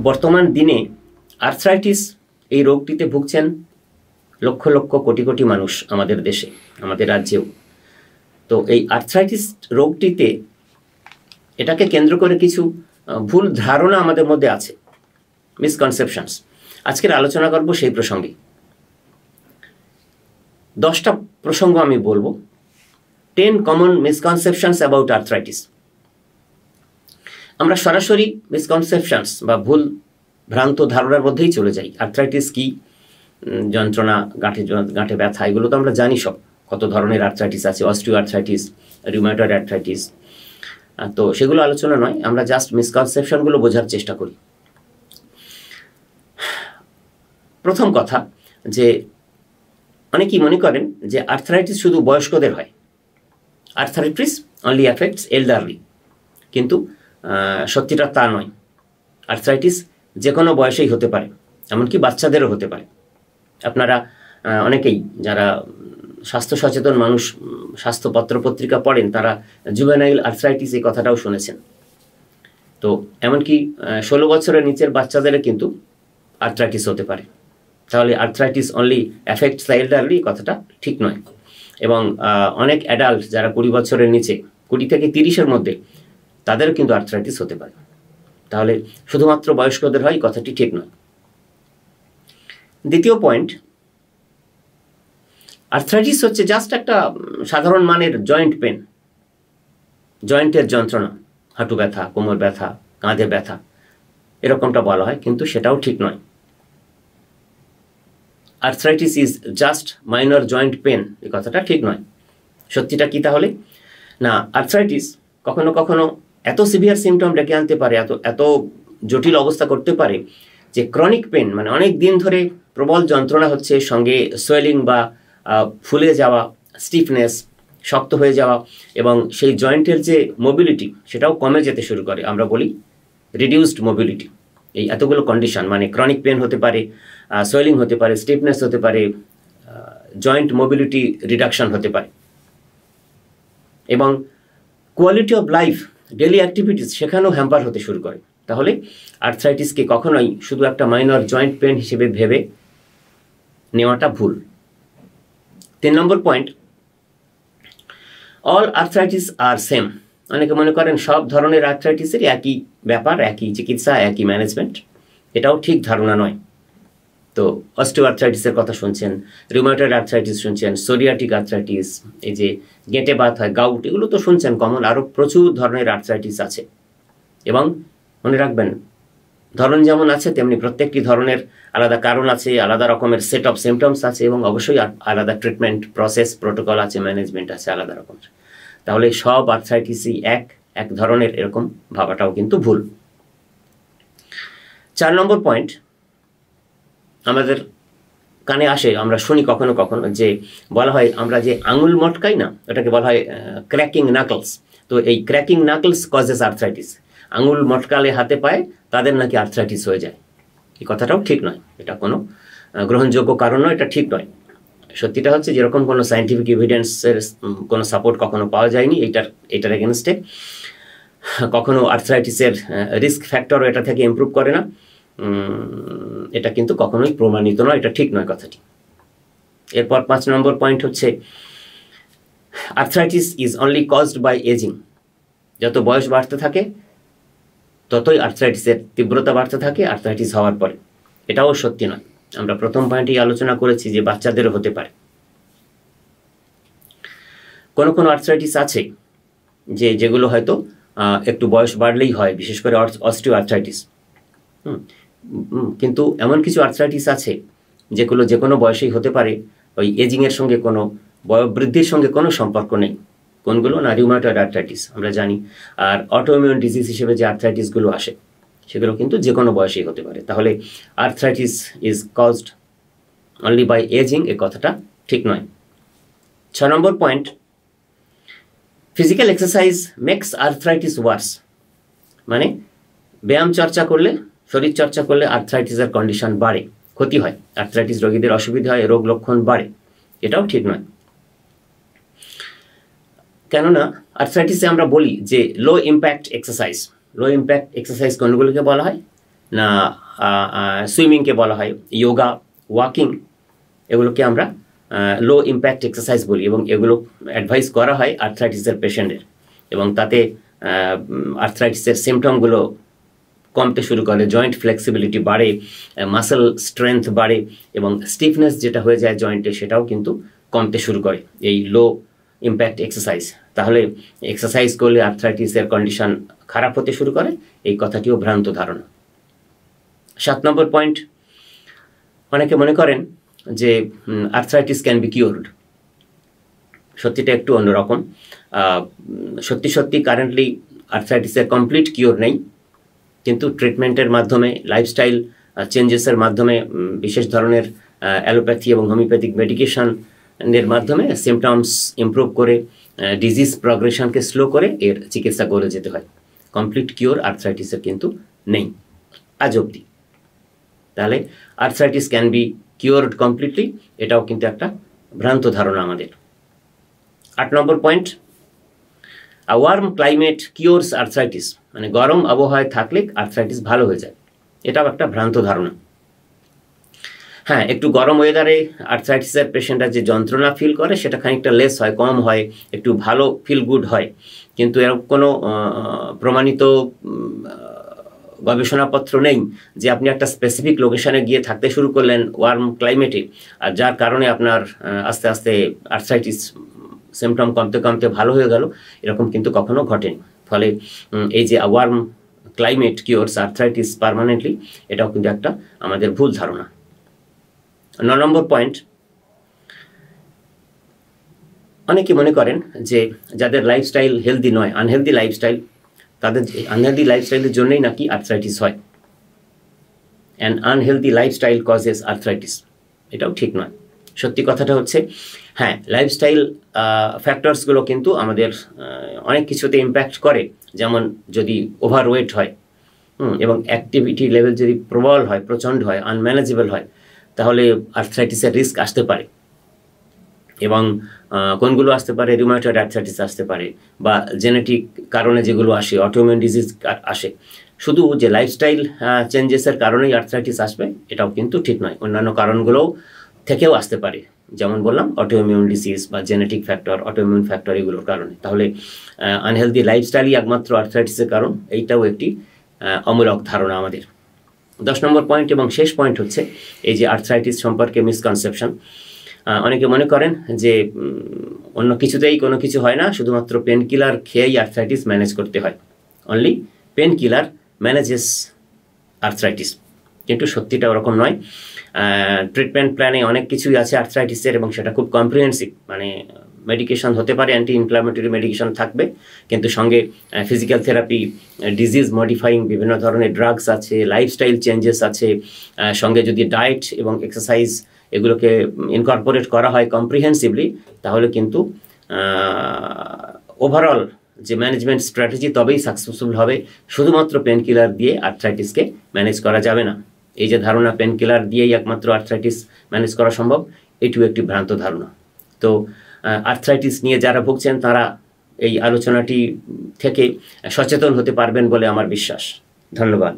বর্তমান দিনে আর্থ্রাইটিস এই রোগটিতে ভুগছেন লক্ষ লক্ষ কোটি কোটি মানুষ আমাদের দেশে, আমাদের রাজ্যেও। তো এই আর্থ্রাইটিস রোগটিতে এটাকে কেন্দ্র করে কিছু ভুল ধারণা আমাদের মধ্যে আছে, মিসকনসেপশনস। আজকের আলোচনা করব সেই প্রসঙ্গে। 10টা প্রসঙ্গ আমি বলবো, 10 কমন মিসকনসেপশনস অ্যাবাউট আর্থ্রাইটিস। আমরা সরাসরি মিসকনসেপশনস বা ভুল ভ্রান্ত ধারণার মধ্যেই চলে যাই। আর্থ্রাইটিস কি, যন্ত্রণা, গাঁঠে ব্যথা, এগুলো তো আমরা জানি সব, কত ধরনের আর্থ্রাইটিস আছে, অস্টিও আর্থ্রাইটিস, রিউমাটয়েড আর্থ্রাইটিস। তো সেগুলো আলোচনা নয়, আমরা জাস্ট মিসকনসেপশনগুলো বোঝার চেষ্টা করি। প্রথম কথা, যে অনেকেই মনে করেন যে আর্থ্রাইটিস শুধু বয়স্কদের হয়, আর্থ্রাইটিস অনলি অ্যাফেক্টস এল্ডারলি। কিন্তু সত্যিটা তা নয়। আর্থ্রাইটিস যে কোনো বয়সেই হতে পারে, এমনকি বাচ্চাদেরও হতে পারে। আপনারা অনেকেই যারা স্বাস্থ্য সচেতন মানুষ, স্বাস্থ্য পত্রপত্রিকা পড়েন, তারা জুভেনাইল আর্থ্রাইটিস এই কথাটাও শুনেছেন। তো এমনকি 16 বছরের নিচের বাচ্চাদেরও কিন্তু আর্থ্রাইটিস হতে পারে। তাহলে arthritis only affects the elderly কথাটা ঠিক নয়। এবং অনেক অ্যাডাল্ট যারা 20 বছরের নিচে, 20 থেকে 30-এর মধ্যে, তাদেরও কিন্তু আর্থ্রাইটিস হতে পারে। তাহলে শুধুমাত্র বয়স্কদের হয় কথাটি ঠিক নয়। দ্বিতীয় পয়েন্ট, আর্থ্রাইটিস হচ্ছে জাস্ট একটা সাধারণ মানের জয়েন্ট পেন, জয়েন্টের যন্ত্রণা, হাঁটু ব্যথা, কোমর ব্যথা, কাঁধে ব্যথা, এরকমটা বলা হয়, কিন্তু সেটাও ঠিক নয়। Arthritis is just minor joint pain, এই কথাটা ঠিক নয়। সত্যিটা কি তাহলে? না, আর্থ্রাইটিস কখনো কখনো এত সিভিয়ার সিমটম ডেকে আনতে পারে, এত জটিল অবস্থা করতে পারে যে ক্রনিক পেন, মানে অনেক দিন ধরে প্রবল যন্ত্রণা হচ্ছে, সঙ্গে সোয়েলিং বা ফুলে যাওয়া, স্টিফনেস, শক্ত হয়ে যাওয়া, এবং সেই জয়েন্টের যে মোবিলিটি সেটাও কমে যেতে শুরু করে। আমরা বলি রিডিউসড মোবিলিটি। এই এতগুলো কন্ডিশন, মানে ক্রনিক পেন হতে পারে, সোয়েলিং হতে পারে, স্টিফনেস হতে পারে, জয়েন্ট মোবিলিটি রিডাকশন হতে পারে, এবং quality of life, daily activities, সেখানেও হ্যাম্পার হতে শুরু করে। তাহলে আর্থ্রাইটিসকে কখনোই শুধু একটা মাইনর জয়েন্ট পেন হিসেবে ভেবে নেওয়াটা ভুল। 3 নম্বর পয়েন্ট, অল আর্থ্রাইটিস আর সেম। অনেকে মনে করেন সব ধরনের আর্থ্রাইটিসের একই ব্যাপার, একই চিকিৎসা, একই ম্যানেজমেন্ট। এটাও ঠিক ধারণা নয়। তো অস্টিও আর্থ্রাইটিসের কথা শুনছেন, রিউমাটয়েড আর্থ্রাইটিস শুনছেন, সোরিয়াটিক আর্থ্রাইটিস, এই যে গেঁটে ব্যথা হয়, গাউট, এগুলো তো শুনছেন কমন। আরও প্রচুর ধরনের আর্থ্রাইটিস আছে। এবং মনে রাখবেন, ধরন যেমন আছে তেমনি প্রত্যেকটি ধরনের আলাদা কারণ আছে, আলাদা রকমের সেট অফ সিমটমস আছে, এবং অবশ্যই আলাদা ট্রিটমেন্ট প্রসেস, প্রোটোকল আছে, ম্যানেজমেন্ট আছে আলাদা রকমের। তাহলে সব আর্থ্রাইটিসই এক ধরনের, এরকম ভাবাটাও কিন্তু ভুল। 4 নম্বর পয়েন্ট, আমাদের কানে আসে, আমরা শুনি কখনো কখনো যে বলা হয় আমরা যে আঙুল মটকাই না, ওটাকে বলা হয় ক্র্যাকিং নাকলস। তো এই ক্র্যাকিং নাকলস কজেস আর্থ্রাইটিস। আঙুল মটকালে হাতে পায়ে তাদের নাকি আর্থ্রাইটিস হয়ে যায়। এই কথাটাও ঠিক নয়, এটা কোনো গ্রহণযোগ্য কারণ নয়, এটা ঠিক নয়। সত্যিটা হচ্ছে যেরকম কোনো সায়েন্টিফিক এভিডেন্সের কোনো সাপোর্ট কখনো পাওয়া যায়নি এটার এগেনস্টে। কখনো আর্থ্রাইটিসের রিস্ক ফ্যাক্টরও এটা থেকে ইমপ্রুভ করে না, এটা কিন্তু কখনোই প্রমাণিত নয়, এটা ঠিক নয় কথাটি। এরপর 5 নম্বর পয়েন্ট হচ্ছে, arthritis is only caused by ageing. যত বয়স বাড়তে থাকে ততই আর্থ্রাইটিসের তীব্রতা বাড়তে থাকে আর্থ্রাইটিস হওয়ার পরে। এটাও সত্যি নয়। আমরা প্রথম পয়েন্টেই আলোচনা করেছি যে বাচ্চাদেরও হতে পারে। কোনো আর্থ্রাইটিস আছে যেগুলো হয়তো একটু বয়স বাড়লেই হয়, বিশেষ করে অস্টিও আর্থ্রাইটিস। কিন্তু এমন কিছু আর্থ্রাইটিস আছে যেগুলো যে কোনো বয়সেই হতে পারে, ওই এজিংয়ের সঙ্গে, কোনো বয়োবৃদ্ধির সঙ্গে কোনো সম্পর্ক নেই। কোনগুলো? না, রিউমাটয়েড আর্থ্রাইটিস আমরা জানি। আর অটোইমিউন ডিজিজ হিসেবে যে আর্থ্রাইটিসগুলো আসে সেগুলো কিন্তু যে কোনো বয়সেই হতে পারে। তাহলে arthritis is caused only by ageing, এ কথাটা ঠিক নয়। 6 number point, physical exercise makes arthritis worse. মানে ব্যায়াম চর্চা করলে, শরীর চর্চা করলে আর্থ্রাইটিসের কন্ডিশন বাড়ে, ক্ষতি হয়, আর্থ্রাইটিস রোগীদের অসুবিধা হয়, রোগ লক্ষণ বাড়ে। এটাও ঠিক নয়। কেননা আর্থ্রাইটিসে আমরা বলি যে লো ইম্প্যাক্ট এক্সারসাইজ। লো ইম্প্যাক্ট এক্সারসাইজ কোনগুলোকে বলা হয়? না সুইমিংকে বলা হয় যোগা, ওয়াকিং, এগুলোকে আমরা লো ইম্প্যাক্ট এক্সারসাইজ বলি এবং এগুলো অ্যাডভাইস করা হয় আর্থ্রাইটিসের পেশেন্টের এবং তাতে আর্থ্রাইটিসের সিমটমগুলো কমতে শুরু করে, জয়েন্ট ফ্লেক্সিবিলিটি বাড়ে, মাসেল স্ট্রেংথ বাড়ে এবং স্টিফনেস যেটা হয়ে যায় জয়েন্টে সেটাও কিন্তু কমতে শুরু করে এই লো ইম্প্যাক্ট এক্সারসাইজ। তাহলে এক্সারসাইজ করলে আর্থ্রাইটিসের কন্ডিশন খারাপ হতে শুরু করে, এই কথাটিও ভ্রান্ত ধারণা। 7 নম্বর পয়েন্ট, অনেকে মনে করেন যে আর্থ্রাইটিস ক্যান বি কিওরড। সত্যিটা একটু অন্যরকম। সত্যি কারেন্টলি আর্থ্রাইটিসের কমপ্লিট কিওর নেই, কিন্তু ট্রিটমেন্টের মাধ্যমে, লাইফস্টাইল চেঞ্জেসের মাধ্যমে, বিশেষ ধরনের অ্যালোপ্যাথি এবং হোমিওপ্যাথিক মেডিকেশনের মাধ্যমে সিমটমস ইমপ্রুভ করে ডিজিজ প্রগ্রেশনকে স্লো করে এর চিকিৎসা করে যেতে হয়। কমপ্লিট কিওর আর্থ্রাইটিসের কিন্তু নেই আজ অবধি। তাহলে আর্থ্রাইটিস ক্যান বি কিওরড কমপ্লিটলি, এটাও কিন্তু একটা ভ্রান্ত ধারণা আমাদের। 8 নম্বর পয়েন্ট, আ ওয়ার্ম ক্লাইমেট কিওরস আর্থ্রাইটিস, মানে গরম আবহাওয়ায় থাকলে আর্থ্রাইটিস ভালো হয়ে যায়, এটাও একটা ভ্রান্ত ধারণা। হ্যাঁ, একটু গরম ওয়েদারে আর্থ্রাইটিসের পেশেন্টরা যে যন্ত্রণা ফিল করে সেটা খানিকটা লেস হয়, কম হয়, একটু ভালো ফিল গুড হয়, কিন্তু এরকম কোনো প্রমাণিত গবেষণাপত্র নেই যে আপনি একটা স্পেসিফিক লোকেশনে গিয়ে থাকতে শুরু করলেন ওয়ার্ম ক্লাইমেটে আর যার কারণে আপনার আস্তে আস্তে আর্থ্রাইটিস সিমটম কমতে কমতে ভালো হয়ে গেল, এরকম কিন্তু কখনো ঘটেনি। ফলে এই যে worm climate cures arthritis permanently, এটাও কিন্তু একটা আমাদের ভুল ধারণা। 9 নম্বর পয়েন্ট, অনেকে মনে করেন যে যাদের লাইফস্টাইল হেলদি নয়, আনহেলদি লাইফস্টাইল, তাদের আনহেলদি লাইফস্টাইলের জন্যই নাকি আর্থ্রাইটিস হয়। And unhealthy lifestyle causes arthritis, এটাও ঠিক নয়। সত্যি কথাটা হচ্ছে, হ্যাঁ, লাইফস্টাইল ফ্যাক্টরসগুলো কিন্তু আমাদের অনেক কিছুতে ইম্প্যাক্ট করে। যেমন যদি ওভারওয়েট হয় এবং অ্যাক্টিভিটি লেভেল যদি প্রবল হয়, প্রচণ্ড হয়, আনম্যানেজেবল হয়, তাহলে আর্থ্রাইটিসের রিস্ক আসতে পারে। এবং কোনগুলো আসতে পারে, রিউমাটয়েড আর্থ্রাইটিস আসতে পারে বা জেনেটিক কারণে যেগুলো আসে, অটোইমিউন ডিজিজ আসে। শুধু যে লাইফস্টাইল চেঞ্জেসের কারণেই আর্থ্রাইটিস আসবে এটাও কিন্তু ঠিক নয়, অন্যান্য কারণগুলোও থেকেও আসতে পারে, যেমন বললাম অটোইমিউন ডিজিজ বা জেনেটিক ফ্যাক্টর, অটোইমিউন ফ্যাক্টর, এগুলোর কারণে। তাহলে আনহেলদি লাইফস্টাইলই একমাত্র আর্থ্রাইটিসের কারণ, এইটাও একটি অমূলক ধারণা আমাদের। 10 নম্বর পয়েন্ট এবং শেষ পয়েন্ট হচ্ছে এই যে আর্থ্রাইটিস সম্পর্কে মিসকনসেপশন। অনেকে মনে করেন যে অন্য কিছুতেই কোনো কিছু হয় না, শুধুমাত্র পেন কিলার খেয়েই আর্থ্রাইটিস ম্যানেজ করতে হয়, only pain killer manages arthritis. কিন্তু সত্যিটা ওরকম নয়। ট্রিটমেন্ট প্ল্যানে অনেক কিছুই আছে আর্থ্রাইটিসের এবং সেটা খুব কম্প্রিহেন্সিভ। মানে মেডিকেশন হতে পারে, অ্যান্টি ইনফ্লামেটরি মেডিকেশন থাকবে, কিন্তু সঙ্গে ফিজিক্যাল থেরাপি, ডিজিজ মডিফাইং বিভিন্ন ধরনের ড্রাগস আছে, লাইফস্টাইল চেঞ্জেস আছে, সঙ্গে যদি ডায়েট এবং এক্সারসাইজ এগুলোকে ইনকর্পোরেট করা হয় কম্প্রিহেন্সিভলি, তাহলে কিন্তু ওভারঅল যে ম্যানেজমেন্ট স্ট্র্যাটেজি তবেই সাকসেসফুল হবে। শুধুমাত্র পেন কিলার দিয়ে আর্থ্রাইটিসকে ম্যানেজ করা যাবে না। এই যে ধারণা পেন কিলার দিয়েই একমাত্র আর্থ্রাইটিস ম্যানেজ করা সম্ভব, এটিও একটি ভ্রান্ত ধারণা। তো আর্থ্রাইটিস নিয়ে যারা ভুগছেন তারা এই আলোচনাটি থেকে সচেতন হতে পারবেন বলে আমার বিশ্বাস। ধন্যবাদ।